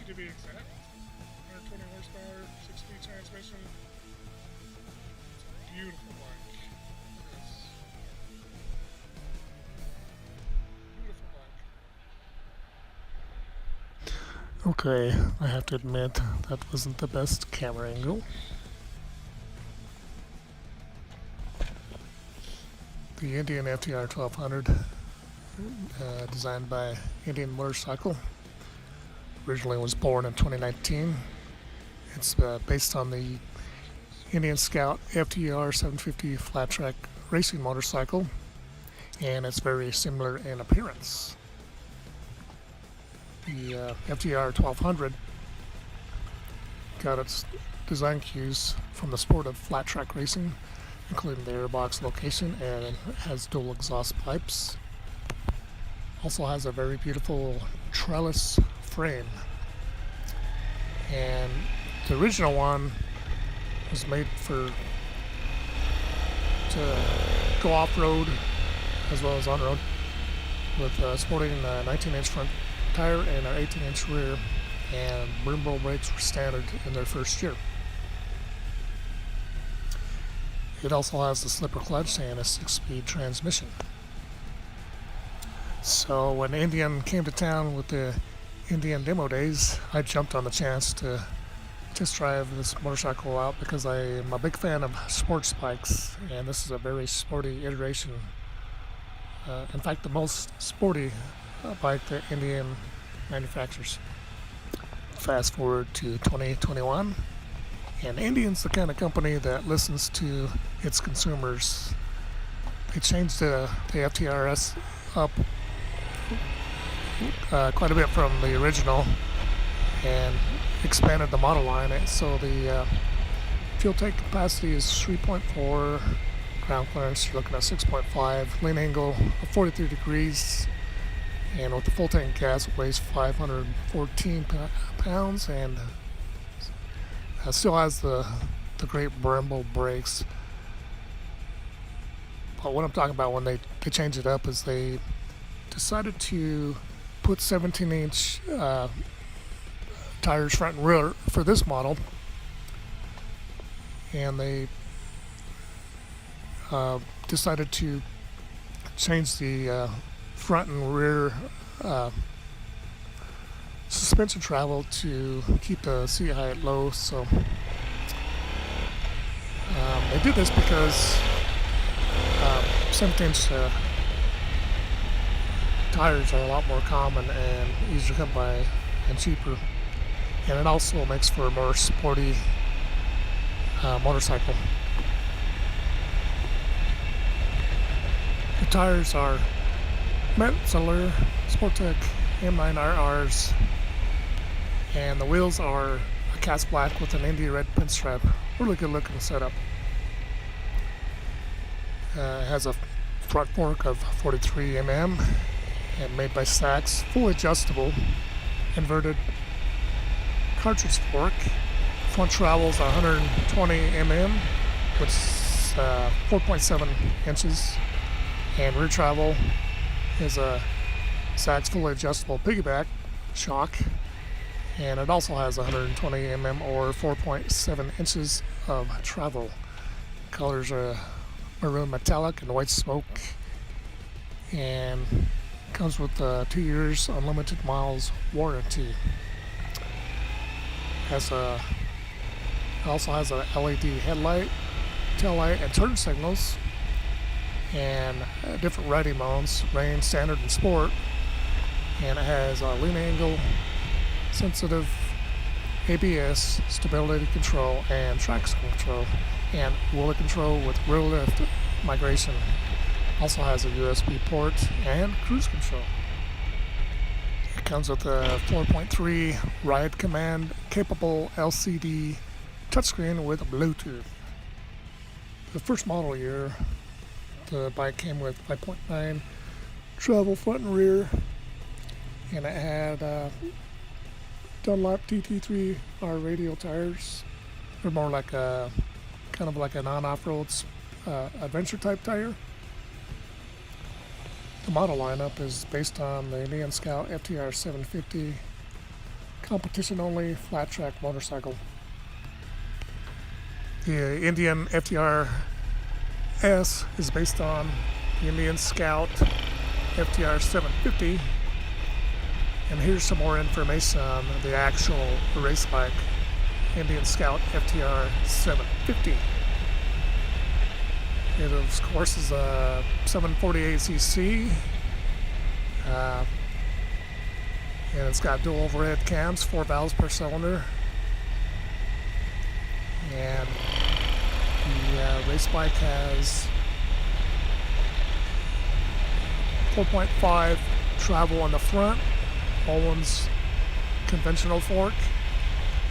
to be exact. 120 horsepower, 6-speed transmission. It's a beautiful bike. Yes. Beautiful bike. Okay, I have to admit that wasn't the best camera angle. The Indian FTR 1200, designed by Indian Motorcycle, originally was born in 2019. It's based on the Indian Scout FTR 750 flat track racing motorcycle, and it's very similar in appearance. The FTR 1200 got its design cues from the sport of flat track racing, including the airbox location, and has dual exhaust pipes. Also has a very beautiful trellis frame. And the original one was made to go off-road as well as on-road, with sporting a 19-inch front tire and an 18-inch rear, and Brembo brakes were standard in their first year. It also has the slipper clutch and a 6-speed transmission. So when Indian came to town with the Indian demo days, I jumped on the chance to test drive this motorcycle out because I am a big fan of sports bikes, and this is a very sporty iteration. In fact, the most sporty bike that Indian manufactures. Fast forward to 2021, and Indian's the kind of company that listens to its consumers. They changed the FTRS up quite a bit from the original and expanded the model line. So the fuel tank capacity is 3.4, ground clearance you're looking at 6.5, lean angle of 43 degrees, and with the full tank gas it weighs 514 pounds, and still has the great Brembo brakes. But what I'm talking about when they changed it up is they decided to put 17-inch tires front and rear for this model, and they decided to change the front and rear suspension travel to keep the seat height low. So they did this because 17-inch tires are a lot more common and easier to come by and cheaper, and it also makes for a more sporty motorcycle. The tires are Metzeler Sportec M9RRs, and the wheels are a cast black with an India red pinstripe. Really good looking setup. It has a front fork of 43 mm and made by Sachs, fully adjustable, inverted cartridge fork. Front travel's 120 mm, which is 4.7 inches, and rear travel is a Sachs fully adjustable piggyback shock, and it also has 120 mm or 4.7 inches of travel. Colors are maroon metallic and white smoke, and comes with 2 years unlimited miles warranty. Also has a LED headlight, tail light, and turn signals, and different riding modes: rain, standard, and sport. And it has a lean angle, sensitive ABS, stability control, and traction control, and wheelie control with rear lift migration. Also has a USB port and cruise control. It comes with a 4.3 ride command capable LCD touchscreen with Bluetooth. The first model year, the bike came with 5.9 travel front and rear, and it had Dunlop TT3R radial tires. They're more like a kind of like a non-off-road adventure type tire. The model lineup is based on the Indian Scout FTR 750 competition only flat track motorcycle. The Indian FTR S is based on the Indian Scout FTR 750. And here's some more information on the actual race bike, Indian Scout FTR 750. It of course is a 748cc, and it's got dual overhead cams, 4 valves per cylinder, and the race bike has 4.5 travel on the front, Owen's conventional fork,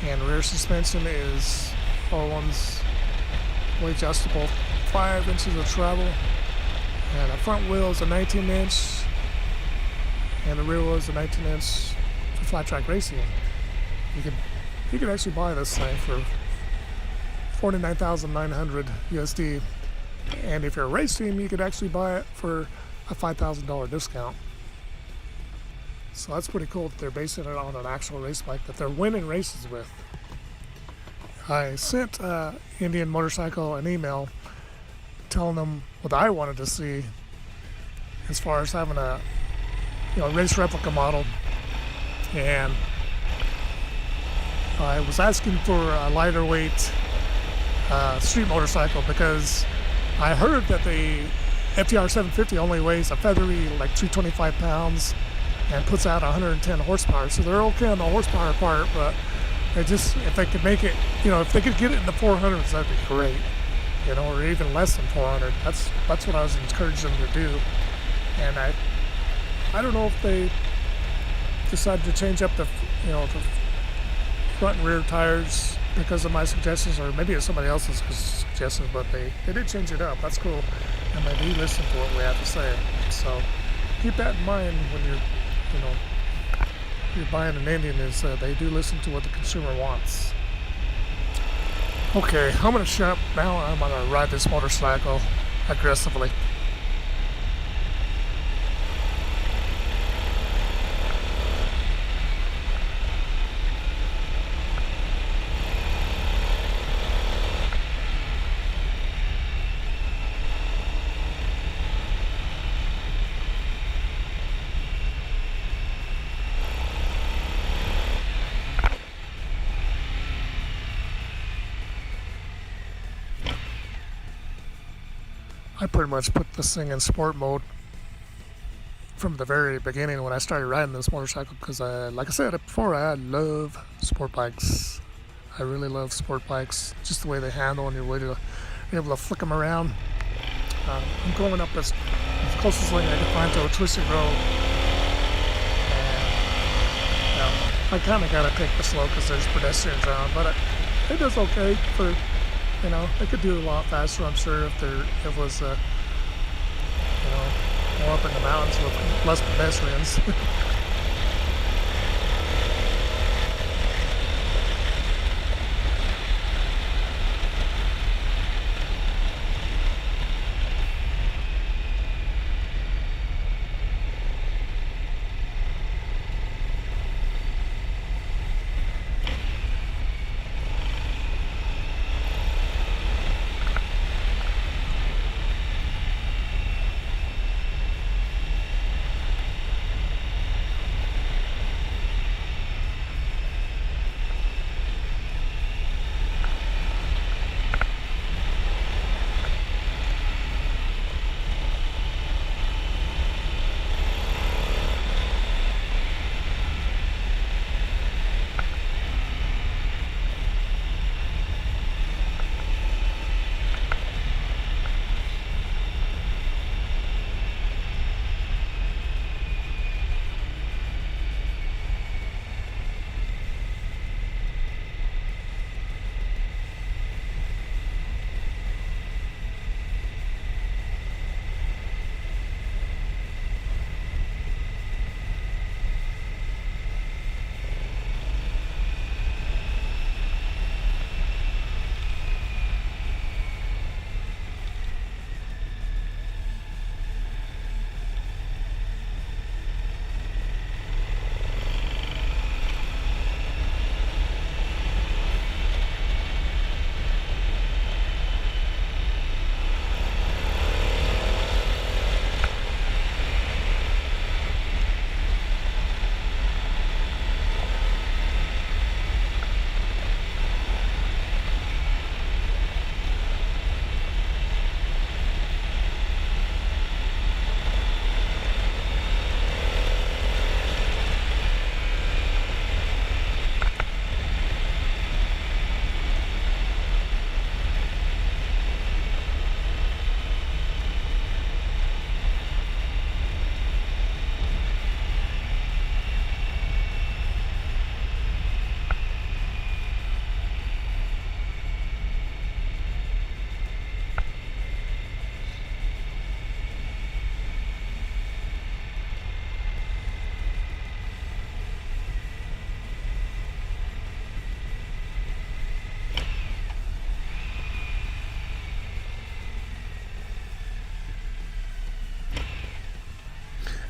and rear suspension is Owen's adjustable 5 inches of travel, and the front wheel is a 19-inch, and the rear wheel is a 19-inch for flat track racing. You could actually buy this thing for $49,900 USD, and if you're a race team, you could actually buy it for a $5,000 discount. So that's pretty cool that they're basing it on an actual race bike that they're winning races with. I sent Indian Motorcycle an email telling them what I wanted to see as far as having a race replica model, and I was asking for a lighter weight street motorcycle because I heard that the FTR 750 only weighs a feathery like 325 pounds and puts out 110 horsepower, so they're okay on the horsepower part, but if they could make it, if they could get it in the 400s, that'd be great, or even less than 400. That's what I was encouraging them to do. And I don't know if they decided to change up the front and rear tires because of my suggestions, or maybe it's somebody else's suggestions, but they did change it up. That's cool, and they do listen to what we have to say. So keep that in mind when you're buying an Indian, is they do listen to what the consumer wants. Okay, I'm going to shut up now. I'm going to ride this motorcycle aggressively. I pretty much put this thing in sport mode from the very beginning when I started riding this motorcycle because, like I said before, I love sport bikes. I really love sport bikes, just the way they handle and you're able to flick them around. I'm going up as closest lane I can find to a twisted road. And, I kind of got to take the slow because there's pedestrians around, but it does okay for... they could do a lot faster, I'm sure, if it was, more up in the mountains with less pedestrians.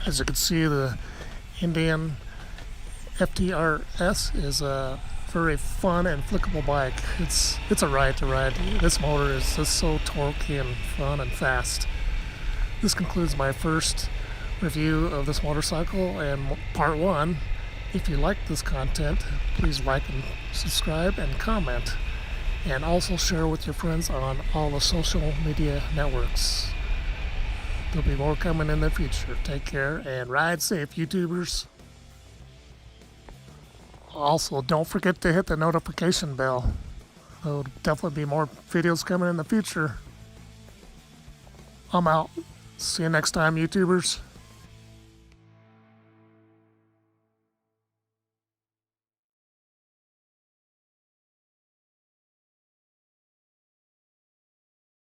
As you can see, the Indian FTRS is a very fun and flickable bike. It's a ride to ride. This motor is just so torquey and fun and fast. This concludes my first review of this motorcycle and part one. If you like this content, please like and subscribe and comment, and also share with your friends on all the social media networks. There'll be more coming in the future. Take care and ride safe, YouTubers. Also, don't forget to hit the notification bell. There'll definitely be more videos coming in the future. I'm out. See you next time, YouTubers.